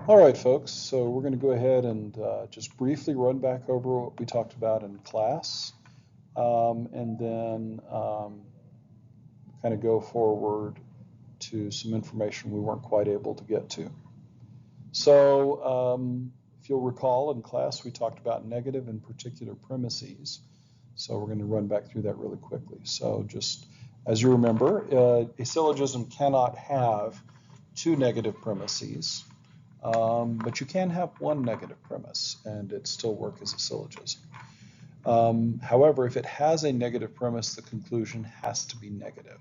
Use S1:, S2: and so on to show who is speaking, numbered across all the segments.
S1: All right, folks, so we're going to go ahead and just briefly run back over what we talked about in class, and then kind of go forward to some information we weren't quite able to get to. So if you'll recall, in class we talked about negative and particular premises. So we're going to run back through that really quickly. So just as you remember, a syllogism cannot have two negative premises. But you can have one negative premise and it still work as a syllogism. However, if it has a negative premise, the conclusion has to be negative.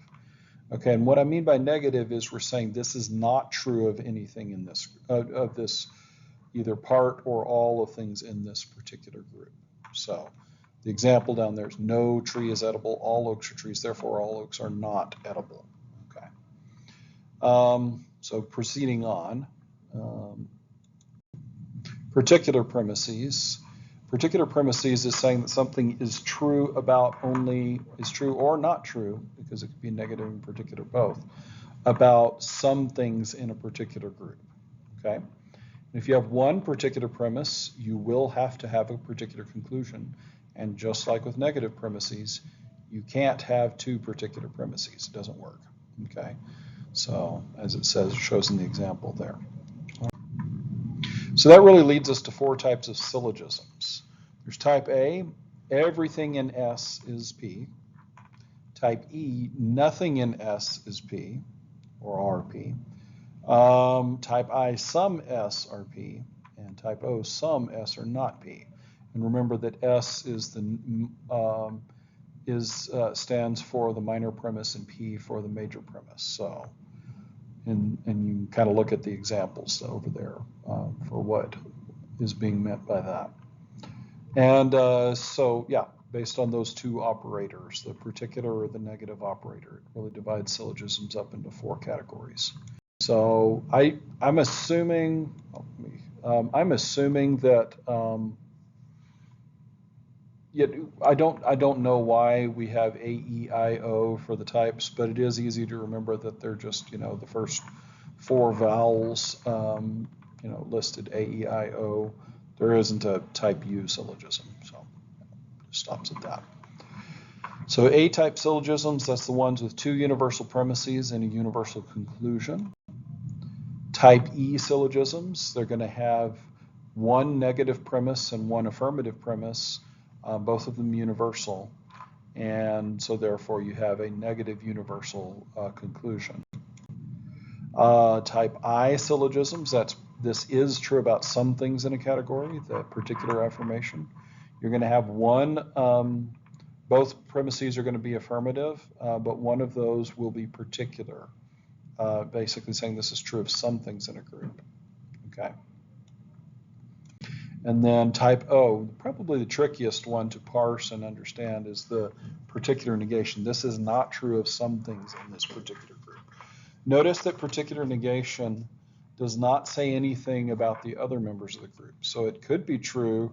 S1: Okay, and what I mean by negative is we're saying this is not true of anything in this, of this either part or all of things in this particular group. So the example down there is no tree is edible, all oaks are trees, therefore all oaks are not edible. Okay. So proceeding on. Particular premises. Particular premises is saying that something is true about is true or not true, because it could be negative and particular both, about some things in a particular group. Okay? And if you have one particular premise, you will have to have a particular conclusion. And just like with negative premises, you can't have two particular premises. It doesn't work. Okay? So as it says, shows in the example there. So that really leads us to four types of syllogisms. There's type A, everything in S is P. Type E, nothing in S is P, or RP. Type I, some S are P, and type O, some S are not P. And remember that S is stands for the minor premise and P for the major premise. So. And you kind of look at the examples over there for what is being meant by that. And so, yeah, based on those two operators, the particular or the negative operator, it really divides syllogisms up into four categories. So I'm assuming that I don't know why we have A, E, I, O for the types, but it is easy to remember that they're just, the first four vowels, listed A, E, I, O. There isn't a type U syllogism, so it stops at that. So A-type syllogisms, that's the ones with two universal premises and a universal conclusion. Type E syllogisms, they're going to have one negative premise and one affirmative premise, both of them universal, and so therefore you have a negative universal conclusion. Type I syllogisms, this is true about some things in a category, the particular affirmation. You're going to have one, both premises are going to be affirmative, but one of those will be particular, basically saying this is true of some things in a group. Okay. And then type O, probably the trickiest one to parse and understand, is the particular negation. This is not true of some things in this particular group. Notice that particular negation does not say anything about the other members of the group. So it could be true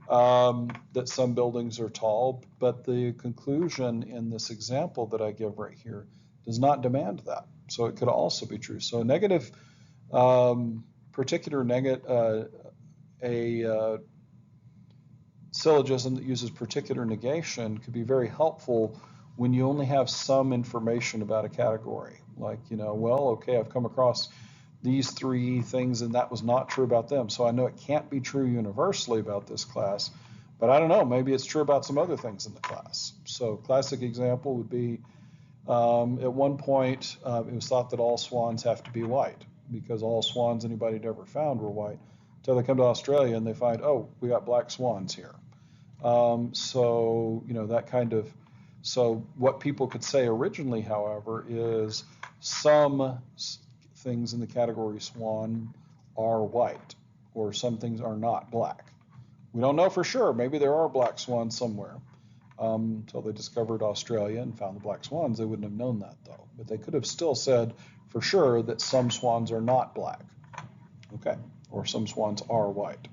S1: that some buildings are tall, but the conclusion in this example that I give right here does not demand that. So it could also be true. So a negative, particular negative, a syllogism that uses particular negation could be very helpful when you only have some information about a category. Like, well, okay, I've come across these three things and that was not true about them. So I know it can't be true universally about this class, but I don't know, maybe it's true about some other things in the class. So classic example would be, at one point, it was thought that all swans have to be white because all swans anybody had ever found were white. Until they come to Australia and they find, oh, we got black swans here. So, that kind of, so what people could say originally, however, is some things in the category swan are white, or some things are not black. We don't know for sure. Maybe there are black swans somewhere. Until they discovered Australia and found the black swans, they wouldn't have known that, though. But they could have still said for sure that some swans are not black. Okay. Or some swans are white.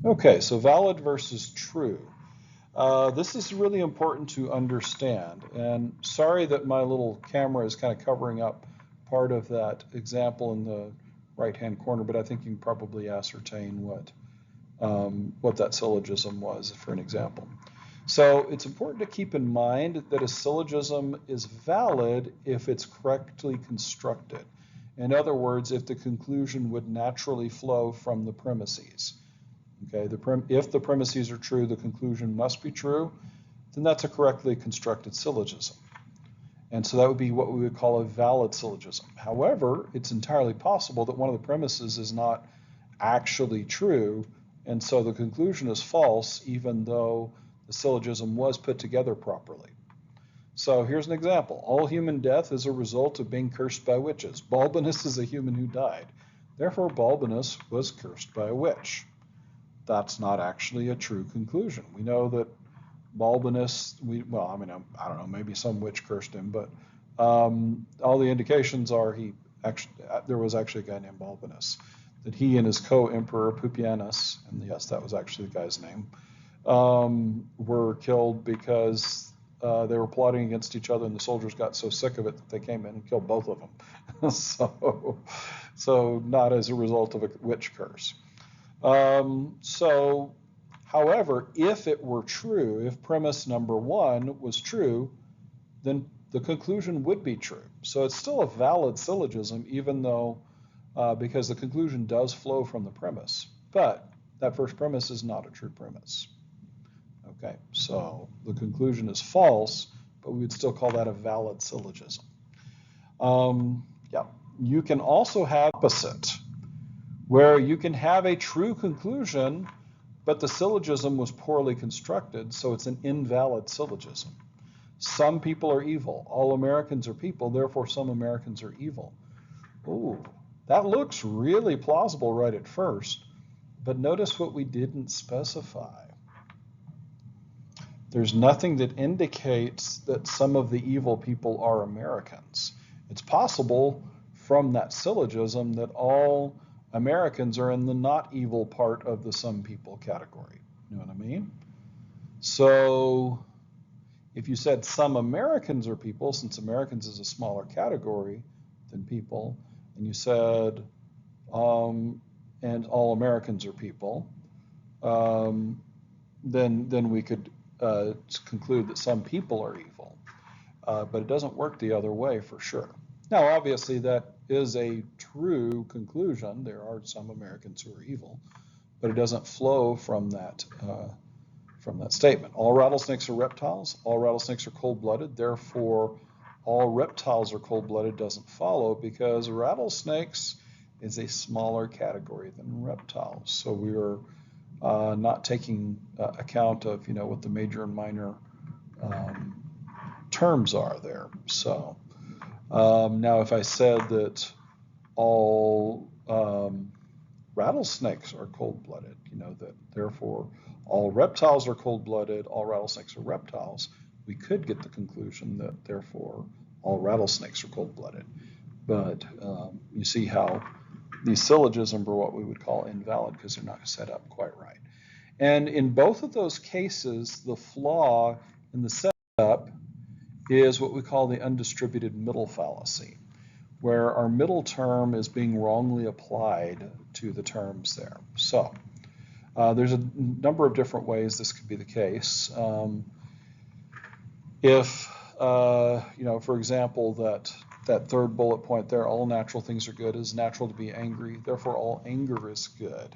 S1: Okay, so valid versus true. This is really important to understand. And sorry that my little camera is kind of covering up part of that example in the right-hand corner, but I think you can probably ascertain what that syllogism was for an example. So it's important to keep in mind that a syllogism is valid if it's correctly constructed. In other words, if the conclusion would naturally flow from the premises. Okay, if the premises are true, the conclusion must be true, then that's a correctly constructed syllogism. And so that would be what we would call a valid syllogism. However, it's entirely possible that one of the premises is not actually true, and so the conclusion is false, even though the syllogism was put together properly. So here's an example. All human death is a result of being cursed by witches. Balbinus is a human who died. Therefore, Balbinus was cursed by a witch. That's not actually a true conclusion. We know that Balbinus, I don't know, maybe some witch cursed him, but all the indications are there was actually a guy named Balbinus, that he and his co-emperor Pupienus, and yes, that was actually the guy's name, were killed because they were plotting against each other, and the soldiers got so sick of it that they came in and killed both of them. so not as a result of a witch curse. However, if it were true, if premise number one was true, then the conclusion would be true. So it's still a valid syllogism, even though, because the conclusion does flow from the premise. But that first premise is not a true premise. Okay, so the conclusion is false, but we would still call that a valid syllogism. You can also have opposite, where you can have a true conclusion, but the syllogism was poorly constructed, so it's an invalid syllogism. Some people are evil. All Americans are people, therefore some Americans are evil. Ooh, that looks really plausible right at first, but notice what we didn't specify. There's nothing that indicates that some of the evil people are Americans. It's possible from that syllogism that all Americans are in the not evil part of the some people category. You know what I mean? So if you said some Americans are people, since Americans is a smaller category than people, and you said and all Americans are people, then we could conclude that some people are evil. But it doesn't work the other way for sure. Now, obviously, that is a true conclusion. There are some Americans who are evil, but it doesn't flow from that statement. All rattlesnakes are reptiles. All rattlesnakes are cold-blooded. Therefore, all reptiles are cold-blooded doesn't follow, because rattlesnakes is a smaller category than reptiles. So we are not taking account of what the major and minor terms are there. So. Now, if I said that all rattlesnakes are cold-blooded, that therefore all reptiles are cold-blooded, all rattlesnakes are reptiles, we could get the conclusion that therefore all rattlesnakes are cold-blooded. But you see how these syllogisms are what we would call invalid because they're not set up quite right. And in both of those cases, the flaw in the setup is what we call the undistributed middle fallacy, where our middle term is being wrongly applied to the terms there. So there's a number of different ways this could be the case. If, for example, that third bullet point there, all natural things are good, is natural to be angry, therefore all anger is good.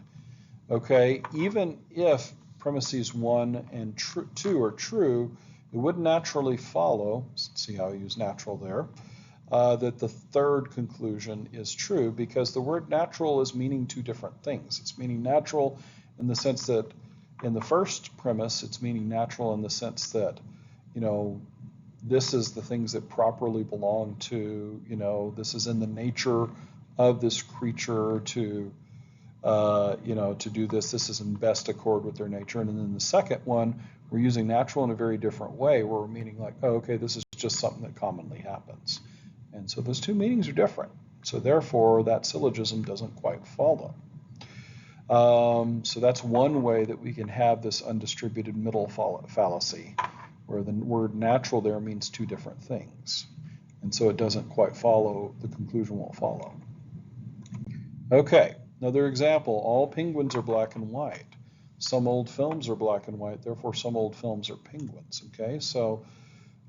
S1: Okay, even if premises 1 and 2 are true, it would naturally follow, see how I use natural there, that the third conclusion is true, because the word natural is meaning two different things. It's meaning natural in the sense that in the first premise, it's meaning natural in the sense that, this is the things that properly belong to, this is in the nature of this creature to do this. This is in best accord with their nature. And then the second one, we're using natural in a very different way, where we're meaning like, oh, okay, this is just something that commonly happens. And so those two meanings are different. So therefore, that syllogism doesn't quite follow. So that's one way that we can have this undistributed middle fallacy, where the word natural there means two different things. And so it doesn't quite follow, the conclusion won't follow. Okay, another example, all penguins are black and white. Some old films are black and white, therefore some old films are penguins, okay? So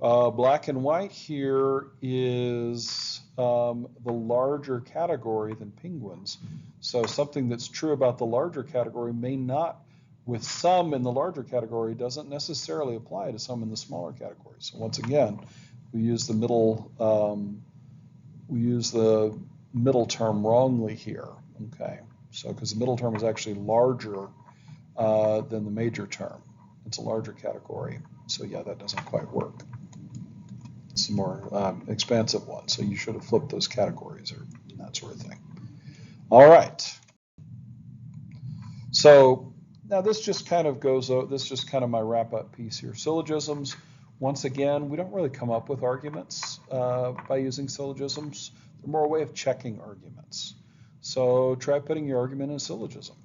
S1: black and white here is the larger category than penguins. So something that's true about the larger category may not, with some in the larger category, doesn't necessarily apply to some in the smaller category. So once again, we use the middle term wrongly here. Okay, so because the middle term is actually larger than the major term. It's a larger category. So yeah, that doesn't quite work. It's a more expansive one. So you should have flipped those categories or that sort of thing. All right. So now this just kind of this is just kind of my wrap up piece here. Syllogisms, once again, we don't really come up with arguments by using syllogisms. They're more a way of checking arguments. So try putting your argument in a syllogism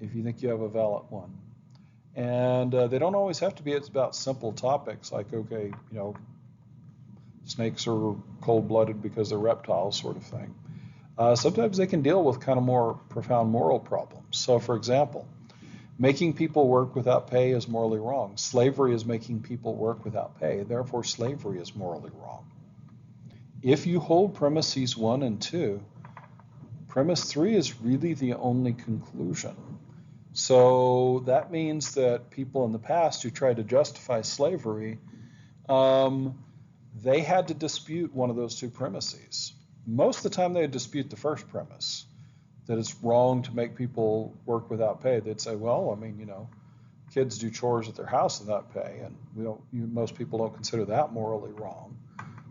S1: if you think you have a valid one. And they don't always have to be about simple topics like, okay, snakes are cold-blooded because they're reptiles sort of thing. Sometimes they can deal with kind of more profound moral problems. So for example, making people work without pay is morally wrong. Slavery is making people work without pay. Therefore, slavery is morally wrong. If you hold premises 1 and 2, premise 3 is really the only conclusion. So that means that people in the past who tried to justify slavery, they had to dispute one of those two premises. Most of the time they would dispute the first premise, that it's wrong to make people work without pay. They'd say, well, I mean, kids do chores at their house without pay, and most people don't consider that morally wrong.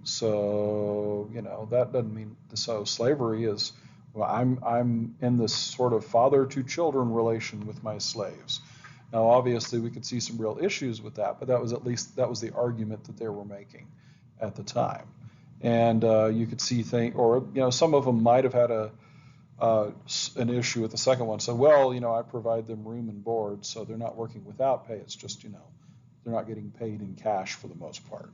S1: So, that doesn't mean, so slavery is, well, I'm in this sort of father to children relation with my slaves. Now, obviously, we could see some real issues with that, but that was the argument that they were making at the time. And you could see some of them might have had an issue with the second one. So, well, I provide them room and board, so they're not working without pay. It's just, they're not getting paid in cash for the most part.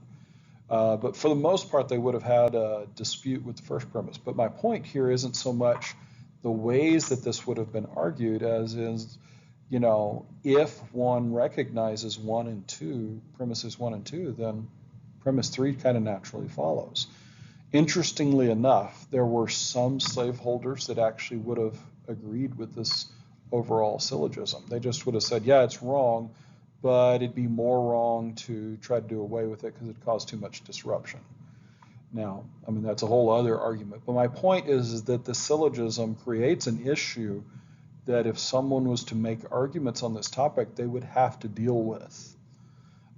S1: But for the most part, they would have had a dispute with the first premise. But my point here isn't so much the ways that this would have been argued as is, if one recognizes 1 and 2, premises 1 and 2, then premise 3 kind of naturally follows. Interestingly enough, there were some slaveholders that actually would have agreed with this overall syllogism. They just would have said, yeah, it's wrong, but it'd be more wrong to try to do away with it because it caused too much disruption. Now, I mean, that's a whole other argument. But my point is that the syllogism creates an issue that if someone was to make arguments on this topic, they would have to deal with.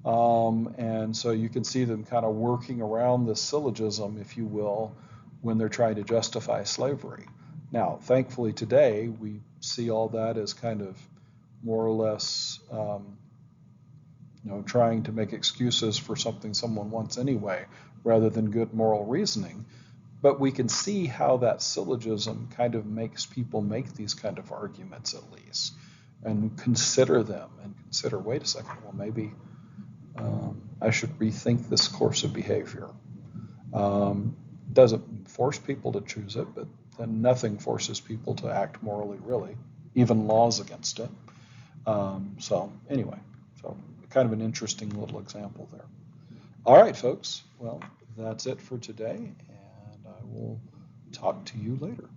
S1: And so you can see them kind of working around the syllogism, if you will, when they're trying to justify slavery. Now, thankfully today, we see all that as kind of more or less, trying to make excuses for something someone wants anyway, rather than good moral reasoning. But we can see how that syllogism kind of makes people make these kind of arguments at least, and consider them, and consider, wait a second, well, maybe I should rethink this course of behavior. Doesn't force people to choose it, but then nothing forces people to act morally, really, even laws against it. So anyway, so kind of an interesting little example there. All right, folks. Well, that's it for today, and I will talk to you later.